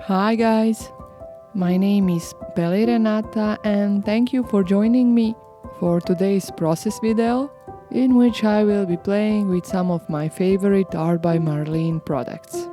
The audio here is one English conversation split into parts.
Hi guys, my name is Peli Renata and thank you for joining me for today's process video in which I will be playing with some of my favorite Art by Marlene products.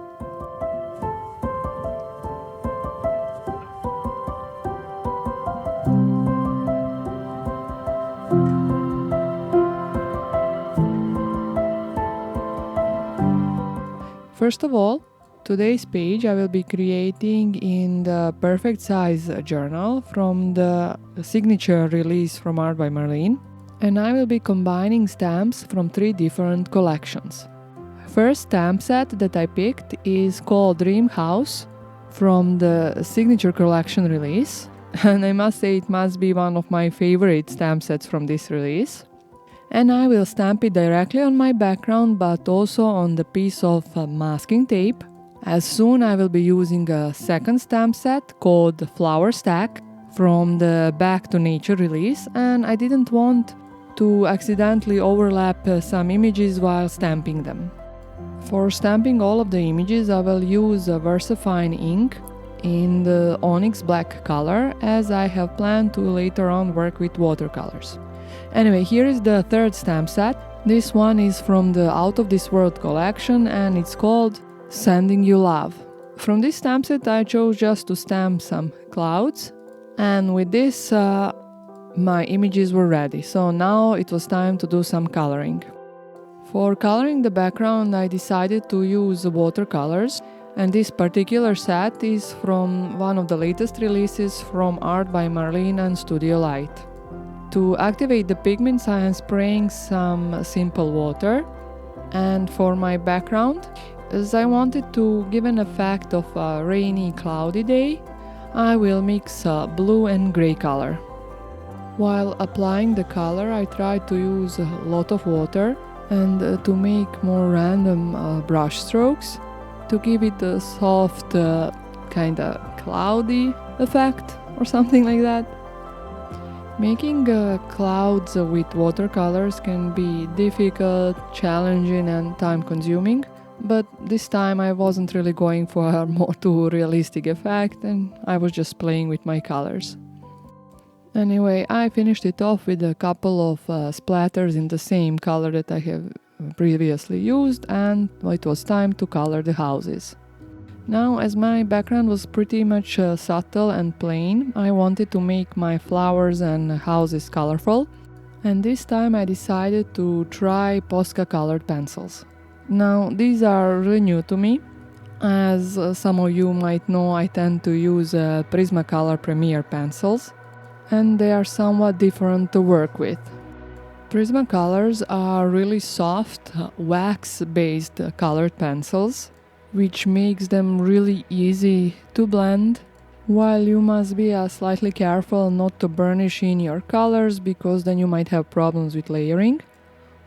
First of all, today's page I will be creating in the perfect size journal from the signature release from Art by Marlene, and I will be combining stamps from 3 different collections. First stamp set that I picked is called Dream House from the signature collection release, and I must say it must be one of my favorite stamp sets from this release. And I will stamp it directly on my background but also on the piece of masking tape. As soon I will be using a second stamp set called Flower Stack from the Back to Nature release, and I didn't want to accidentally overlap some images while stamping them. For stamping all of the images I will use a VersaFine ink in the onyx black color, as I have planned to later on work with watercolors. Anyway, here is the third stamp set. This one is from the Out of This World collection and it's called Sending You Love. From this stamp set I chose just to stamp some clouds, and with this my images were ready, so now it was time to do some coloring. For coloring the background I decided to use watercolors, and this particular set is from one of the latest releases from Art by Marlene and Studio Light. To activate the pigments I am spraying some simple water, and for my background, as I wanted to give an effect of a rainy cloudy day, I will mix blue and grey color. While applying the color I tried to use a lot of water and to make more random brush strokes to give it a soft kinda cloudy effect or something like that. Making clouds with watercolors can be difficult, challenging and time-consuming, but this time I wasn't really going for a more too realistic effect and I was just playing with my colors. Anyway, I finished it off with a couple of splatters in the same color that I have previously used, and it was time to color the houses. Now, as my background was pretty much subtle and plain, I wanted to make my flowers and houses colorful, and this time I decided to try Posca colored pencils. Now, these are really new to me. As some of you might know, I tend to use Prismacolor Premier pencils, and they are somewhat different to work with. Prismacolors are really soft, wax-based colored pencils, which makes them really easy to blend, while you must be slightly careful not to burnish in your colors because then you might have problems with layering.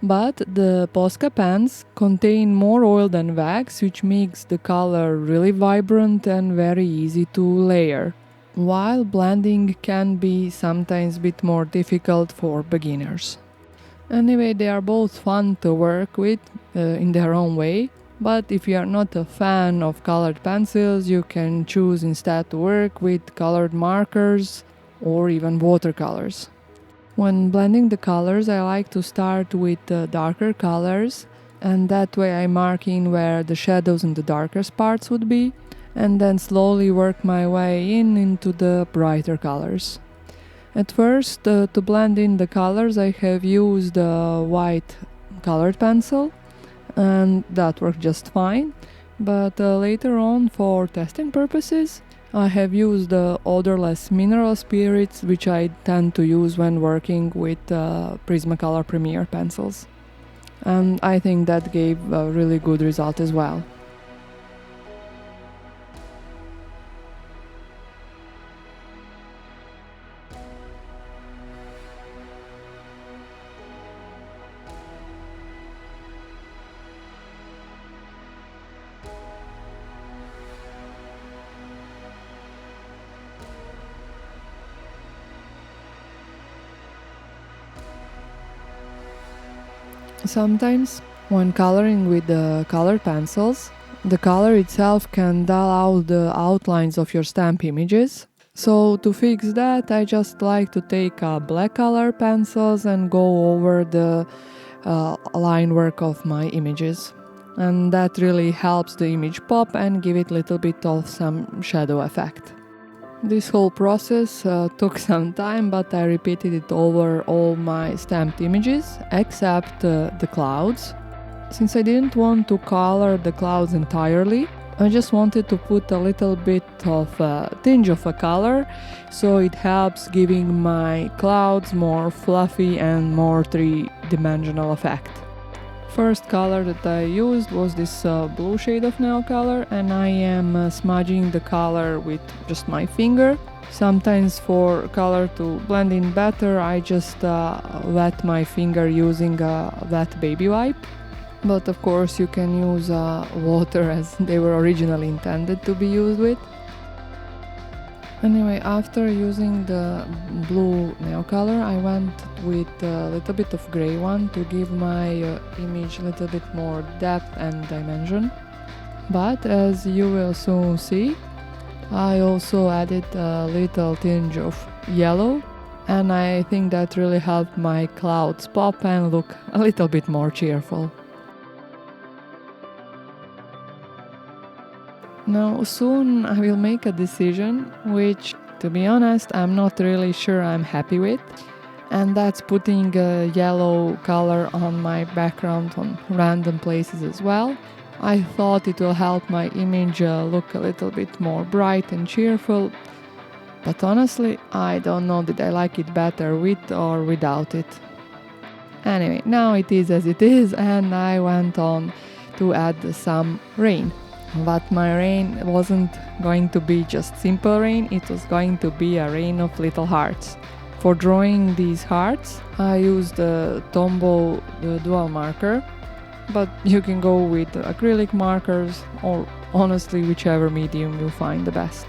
But the Posca pens contain more oil than wax, which makes the color really vibrant and very easy to layer, while blending can be sometimes a bit more difficult for beginners. Anyway, they are both fun to work with in their own way. But if you are not a fan of colored pencils, you can choose instead to work with colored markers or even watercolors. When blending the colors, I like to start with darker colors, and that way I mark in where the shadows and the darkest parts would be, and then slowly work my way into the brighter colors. At first, to blend in the colors, I have used a white colored pencil, and that worked just fine, but later on, for testing purposes, I have used odorless mineral spirits, which I tend to use when working with Prismacolor Premier pencils, and I think that gave a really good result as well. Sometimes, when coloring with the colored pencils, the color itself can dull out the outlines of your stamp images. So to fix that, I just like to take black color pencils and go over the line work of my images. And that really helps the image pop and give it a little bit of some shadow effect. This whole process took some time, but I repeated it over all my stamped images except the clouds. Since I didn't want to color the clouds entirely, I just wanted to put a little bit of a tinge of a color, so it helps giving my clouds more fluffy and more three-dimensional effect. First color that I used was this blue shade of nail color, and I am smudging the color with just my finger. Sometimes for color to blend in better, I just wet my finger using a wet baby wipe. But of course you can use water as they were originally intended to be used with. Anyway, after using the blue nail color, I went with a little bit of gray one to give my image a little bit more depth and dimension. But as you will soon see, I also added a little tinge of yellow, and I think that really helped my clouds pop and look a little bit more cheerful. Now soon I will make a decision which, to be honest, I'm not really sure I'm happy with, and that's putting a yellow color on my background on random places as well. I thought it will help my image look a little bit more bright and cheerful, but honestly I don't know that I like it better with or without it. Anyway, now it is as it is, and I went on to add some rain. But my rain wasn't going to be just simple rain, it was going to be a rain of little hearts. For drawing these hearts, I used the Tombow dual marker, but you can go with acrylic markers or honestly whichever medium you find the best.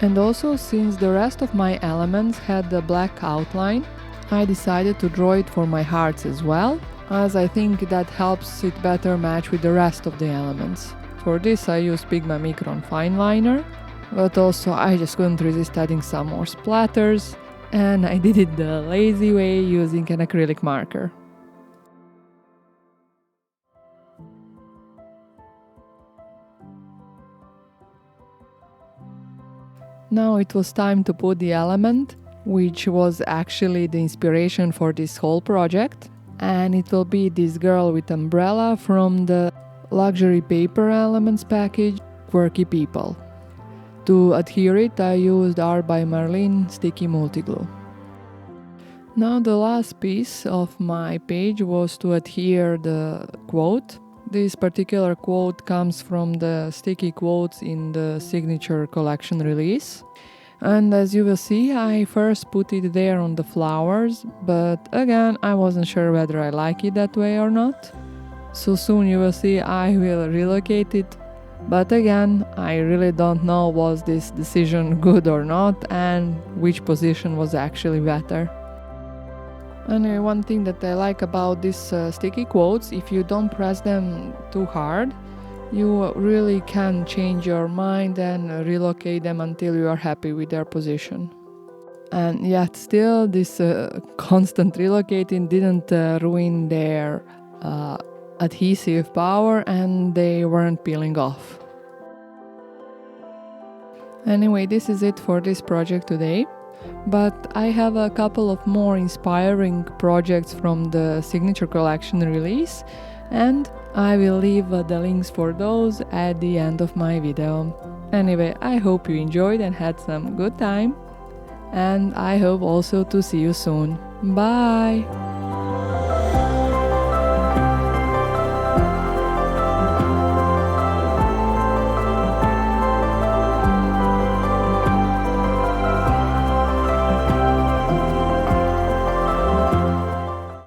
And also, since the rest of my elements had the black outline, I decided to draw it for my hearts as well, as I think that helps it better match with the rest of the elements. For this I used Pigma Micron fine liner, but also I just couldn't resist adding some more splatters, and I did it the lazy way using an acrylic marker. Now it was time to put the element, which was actually the inspiration for this whole project, and it will be this girl with umbrella from the luxury paper elements package, Quirky People. To adhere it, I used Art by Marlene sticky multi-glue. Now the last piece of my page was to adhere the quote. This particular quote comes from the sticky quotes in the signature collection release. And as you will see, I first put it there on the flowers, but again, I wasn't sure whether I like it that way or not. So soon you will see I will relocate it, but again, I really don't know was this decision good or not and which position was actually better. Anyway, one thing that I like about these sticky quotes, if you don't press them too hard, you really can change your mind and relocate them until you are happy with their position. And yet still, this constant relocating didn't ruin their adhesive power, and they weren't peeling off. Anyway, this is it for this project today, but I have a couple of more inspiring projects from the signature collection release, and I will leave the links for those at the end of my video. Anyway, I hope you enjoyed and had some good time, and I hope also to see you soon. Bye!